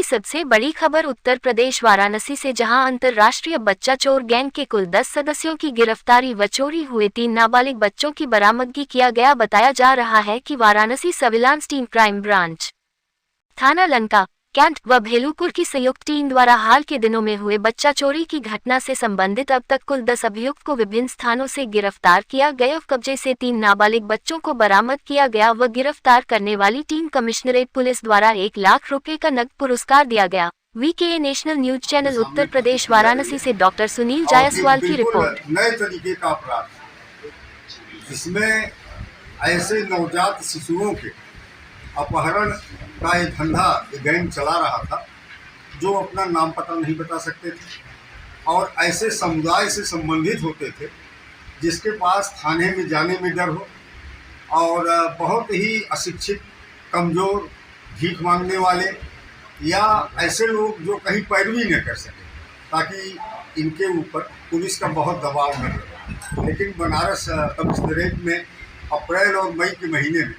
सबसे बड़ी खबर उत्तर प्रदेश वाराणसी से, जहां अंतर्राष्ट्रीय बच्चा चोर गैंग के कुल 10 सदस्यों की गिरफ्तारी व चोरी हुए 3 नाबालिग बच्चों की बरामदगी किया गया। बताया जा रहा है कि Varanasi surveillance team, crime branch, थाना लंका कैंट व भेलूपुर की संयुक्त टीम द्वारा हाल के दिनों में हुए बच्चा चोरी की घटना से संबंधित अब तक कुल 10 अभियुक्त को विभिन्न स्थानों से गिरफ्तार किया गया। कब्जे से 3 नाबालिग बच्चों को बरामद किया गया व गिरफ्तार करने वाली टीम कमिश्नरेट पुलिस द्वारा 1 लाख रुपए का नकद पुरस्कार दिया गया। VK national news channel Uttar Pradesh Varanasi से डॉक्टर सुनील जायसवाल की रिपोर्ट। नए तरीके का अपराध, जिसमें ऐसे नवजात शिशुओं के अपहरण का एक धंधा गैंग चला रहा था, जो अपना नाम पता नहीं बता सकते थे और ऐसे समुदाय से संबंधित होते थे जिसके पास थाने में जाने में डर हो और बहुत ही अशिक्षित, कमज़ोर, भीख मांगने वाले या ऐसे लोग जो कहीं पैरवी न कर सके, ताकि इनके ऊपर पुलिस का बहुत दबाव न रहे। लेकिन बनारस कमिश्नरेट में अप्रैल और मई के महीने में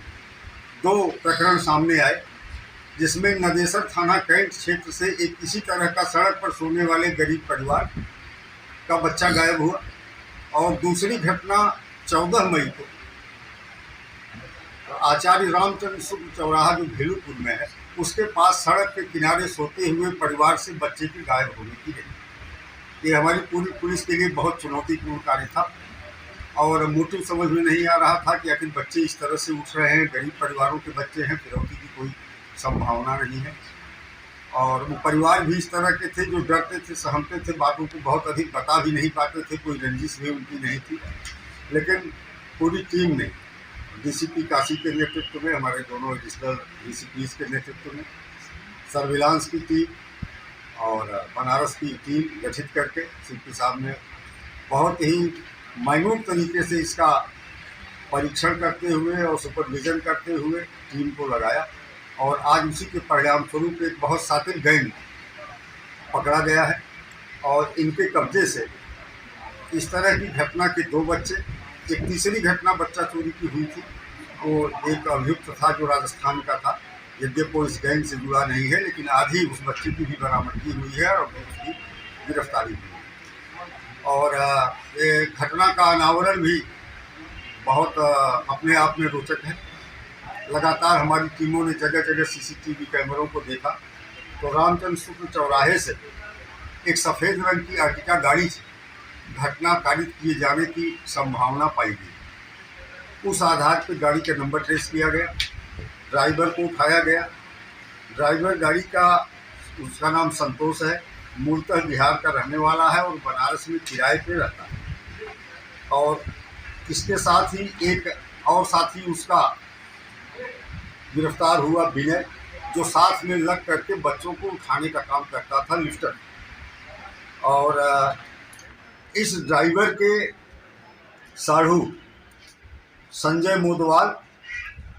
2 प्रकरण सामने आए, जिसमें नदेसर थाना कैंट क्षेत्र से एक इसी तरह का सड़क पर सोने वाले गरीब परिवार का बच्चा गायब हुआ और दूसरी घटना 14 मई को आचार्य रामचंद्र शुक्ल चौराहा जो भेलूपुर में है, उसके पास सड़क के किनारे सोते हुए परिवार से बच्चे की गायब होने की रही। ये हमारी पूरी पुलिस के लिए बहुत चुनौतीपूर्ण कार्य था और मोटिव समझ में नहीं आ रहा था कि आखिर बच्चे इस तरह से उठ रहे हैं, गरीब परिवारों के बच्चे हैं, फिरौती की कोई संभावना नहीं है। और वो परिवार भी इस तरह के थे जो डरते थे, सहमते थे, बातों को बहुत अधिक बता भी नहीं पाते थे, कोई रंजिश भी उनकी नहीं थी। लेकिन पूरी टीम ने डीसीपी काशी के नेतृत्व में, हमारे दोनों एडिशनल डीसीपीज के नेतृत्व में, सर्विलांस की टीम और बनारस की टीम गठित करके सीपी साहब ने बहुत ही माइन्यूट तरीके से इसका परीक्षण करते हुए और सुपरविजन करते हुए टीम को लगाया और आज उसी के परिणाम स्वरूप एक बहुत शातिर गैंग पकड़ा गया है। और इनके कब्जे से इस तरह की घटना के 2 बच्चे, एक तीसरी घटना बच्चा चोरी की हुई थी, वो एक अभियुक्त था जो राजस्थान का था, यद्यपि वो इस गैंग से जुड़ा नहीं है, लेकिन आधी उस बच्चे की भी बरामदगी हुई है और उसकी गिरफ्तारी हुई है। और ये घटना का अनावरण भी बहुत अपने आप में रोचक है। लगातार हमारी टीमों ने जगह जगह सीसीटीवी कैमरों को देखा तो रामचंद्र शुक्ल चौराहे से एक सफ़ेद रंग की अर्टिका गाड़ी से घटना कारित किए जाने की संभावना पाई गई। उस आधार पर गाड़ी का नंबर ट्रेस किया गया, ड्राइवर को उठाया गया। ड्राइवर गाड़ी का, उसका नाम संतोष है, मूलतः बिहार का रहने वाला है और बनारस में किराए पे रहता है। और इसके साथ ही एक और साथी उसका गिरफ्तार हुआ, विनय, जो साथ में लग करके बच्चों को उठाने का काम करता था, लिफ्टर। और इस ड्राइवर के साढ़ू संजय मोदवाल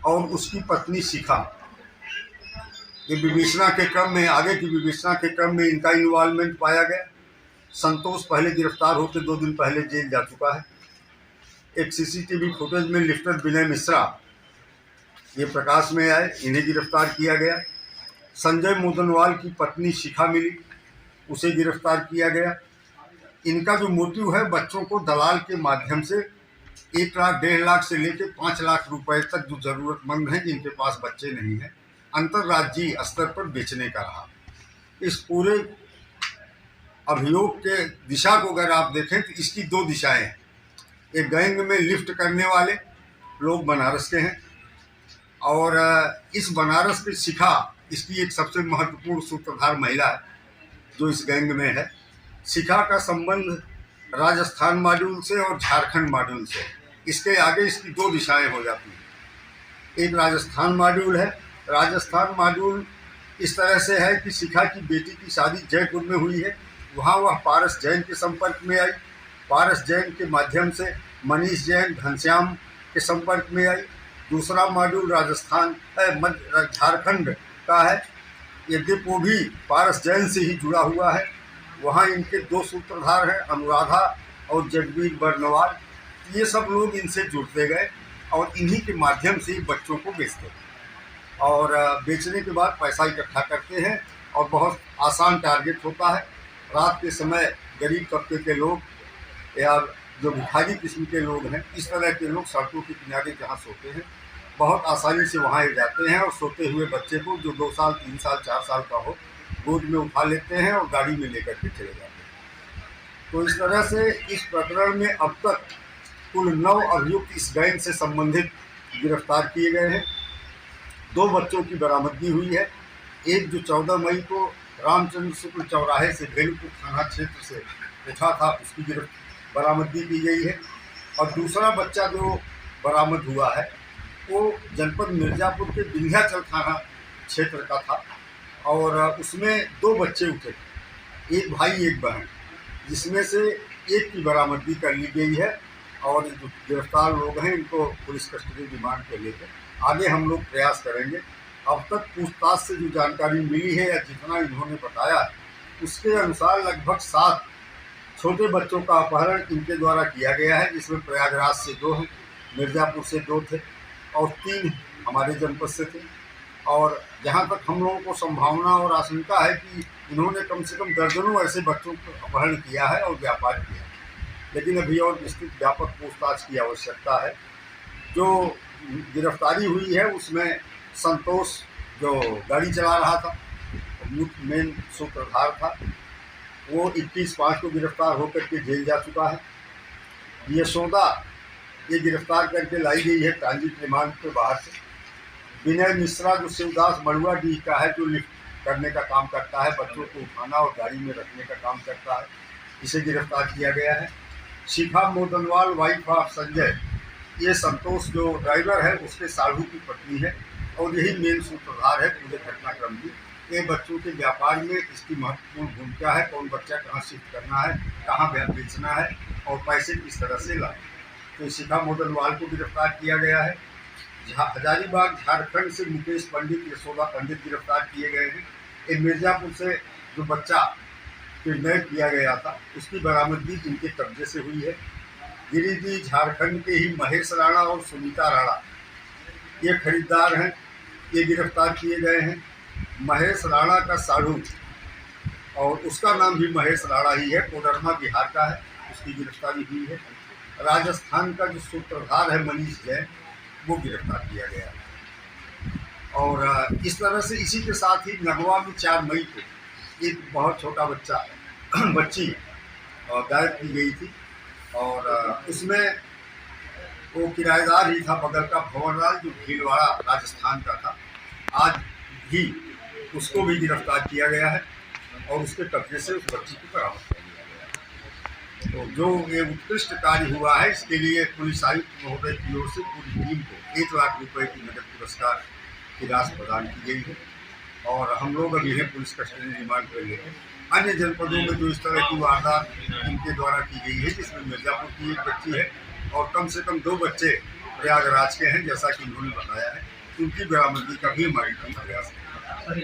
और उसकी पत्नी शिखा, ये विवेचना के क्रम में, आगे की विवेचना के क्रम में इनका इन्वॉल्वमेंट पाया गया। संतोष पहले गिरफ्तार होकर 2 दिन पहले जेल जा चुका है। एक सीसीटीवी फुटेज में लिफ्टर विनय मिश्रा ये प्रकाश में आए, इन्हें गिरफ्तार किया गया। संजय मोदनवाल की पत्नी शिखा मिली, उसे गिरफ्तार किया गया। इनका जो मोटिव है, बच्चों को दलाल के माध्यम से 1 लाख, 1.5 लाख से लेकर 5 लाख रुपए तक जो ज़रूरतमंद हैं, जिनके पास बच्चे नहीं हैं, अंतर्राज्यीय स्तर पर बेचने का रहा। इस पूरे अभियोग के दिशा को अगर आप देखें तो इसकी 2 दिशाएं हैं। एक गैंग में लिफ्ट करने वाले लोग बनारस के हैं और इस बनारस की शिखा, इसकी एक सबसे महत्वपूर्ण सूत्रधार महिला है जो इस गैंग में है। शिखा का संबंध राजस्थान मॉड्यूल से और झारखंड मॉड्यूल से। इसके आगे इसकी 2 दिशाएं हो जाती हैं। एक राजस्थान मॉड्यूल है। राजस्थान मॉड्यूल इस तरह से है कि शिखा की बेटी की शादी जयपुर में हुई है, वहाँ वह पारस जैन के संपर्क में आई। पारस जैन के माध्यम से मनीष जैन, घनश्याम के संपर्क में आई। दूसरा मॉड्यूल राजस्थान झारखंड का है, यद्यपि वो भी पारस जैन से ही जुड़ा हुआ है। वहाँ इनके 2 सूत्रधार हैं, अनुराधा और जगवीर बर्नवाल। ये सब लोग इनसे जुड़ते गए और इन्हीं के माध्यम से बच्चों को बेचते हैं और बेचने के बाद पैसा इकट्ठा करते हैं और बहुत आसान टारगेट होता है। रात के समय गरीब तबके के लोग या जो भिखारी किस्म के लोग हैं, इस तरह के लोग सड़कों के किनारे जहाँ सोते हैं, बहुत आसानी से वहाँ जाते हैं और सोते हुए बच्चे को, जो 2 साल 3 साल 4 साल का हो, गोद में उठा लेते हैं और गाड़ी में लेकर के चले जाते हैं। तो इस तरह से इस प्रकरण में अब तक कुल 9 अभियुक्त इस गैंग से संबंधित गिरफ्तार किए गए हैं। 2 बच्चों की बरामदगी हुई है। एक जो 14 मई को रामचंद्र शुक्ल चौराहे से भेलपुर थाना क्षेत्र से उठा था, उसकी बरामदगी की गई है। और दूसरा बच्चा जो बरामद हुआ है वो जनपद मिर्ज़ापुर के विंध्याचल थाना क्षेत्र का था और उसमें 2 बच्चे उठे, एक भाई एक बहन, जिसमें से एक की बरामदगी कर ली गई है और जो गिरफ्तार लोग हैं इनको पुलिस कस्टडी रिमांड पे लेकर आगे हम लोग प्रयास करेंगे। अब तक पूछताछ से जो जानकारी मिली है या जितना इन्होंने बताया है, उसके अनुसार लगभग 7 छोटे बच्चों का अपहरण इनके द्वारा किया गया है, जिसमें प्रयागराज से 2 हैं, मिर्ज़ापुर से 2 थे और 3 हमारे जनपद से थे। और जहाँ तक हम लोगों को संभावना और आशंका है कि इन्होंने कम से कम दर्जनों ऐसे बच्चों को अपहरण किया है और व्यापार किया है, लेकिन अभी और विस्तृत व्यापक पूछताछ की आवश्यकता है। जो गिरफ्तारी हुई है उसमें संतोष, जो गाड़ी चला रहा था, मुख्य मेन सूत्रधार था, वो 21/5 को गिरफ्तार होकर के जेल जा चुका है। यशोदा ये गिरफ्तार करके लाई गई है ट्रांजिट रिमांड के बाहर से। विनय मिश्रा जो शिवदास मड़ुआ डी का है, जो लिफ्ट करने का काम करता है, बच्चों को उठाना और गाड़ी में रखने का काम करता है, इसे गिरफ्तार किया गया है। शिखा मोदनवाल वाइफ ऑफ संजय, ये संतोष जो ड्राइवर है उसके साढ़ू की पत्नी है और यही मेन सूत्रधार है पूरे घटनाक्रम की। ये बच्चों के व्यापार में इसकी महत्वपूर्ण भूमिका है, कौन बच्चा कहाँ शिफ्ट करना है, कहाँ बेचना है और पैसे किस तरह से लाए। तो शिखा मोदनवाल को गिरफ्तार किया गया है। हजारीबाग झारखंड से मुकेश पंडित, यशोदा पंडित गिरफ्तार किए गए हैं। एक मिर्ज़ापुर से जो बच्चा किडनैप किया गया था, उसकी बरामदगी इनके कब्जे से हुई है। गिरिडीह झारखंड के ही महेश राणा और सुनीता राणा ये खरीदार हैं, ये गिरफ्तार किए गए हैं। महेश राणा का साढ़ू और उसका नाम भी महेश राणा ही है, कोडरमा बिहार का है, उसकी गिरफ्तारी हुई है। राजस्थान का जो सूत्रधार है मनीष जैन, वो गिरफ्तार किया गया है। और इस तरह से इसी के साथ ही नगवा में 4 मई को एक बहुत छोटा बच्ची गायब की गई थी और उसमें वो किराएदार ही था बगल का भंवरलाल, जो भीलवाड़ा राजस्थान का था। आज भी उसको भी गिरफ्तार किया गया है और उसके कब्जे से उस बच्ची को बरामद कर लिया गया है। तो जो ये उत्कृष्ट कार्य हुआ है, इसके लिए पुलिस आयुक्त महोदय की ओर से पूरी टीम को 1 लाख रुपए की नगद पुरस्कार की राशि प्रदान की गई है। और हम लोग अभी है पुलिस कस्टडी रिमांड पर लेकर अन्य जनपदों में जो इस तरह की वारदात इनके द्वारा की गई है, जिसमें मिर्ज़ापुर की एक बच्ची है और कम से कम 2 बच्चे प्रयागराज के हैं, जैसा कि उन्होंने बताया है, उनकी बरामदगी का भी हमारी टीम प्रयास है।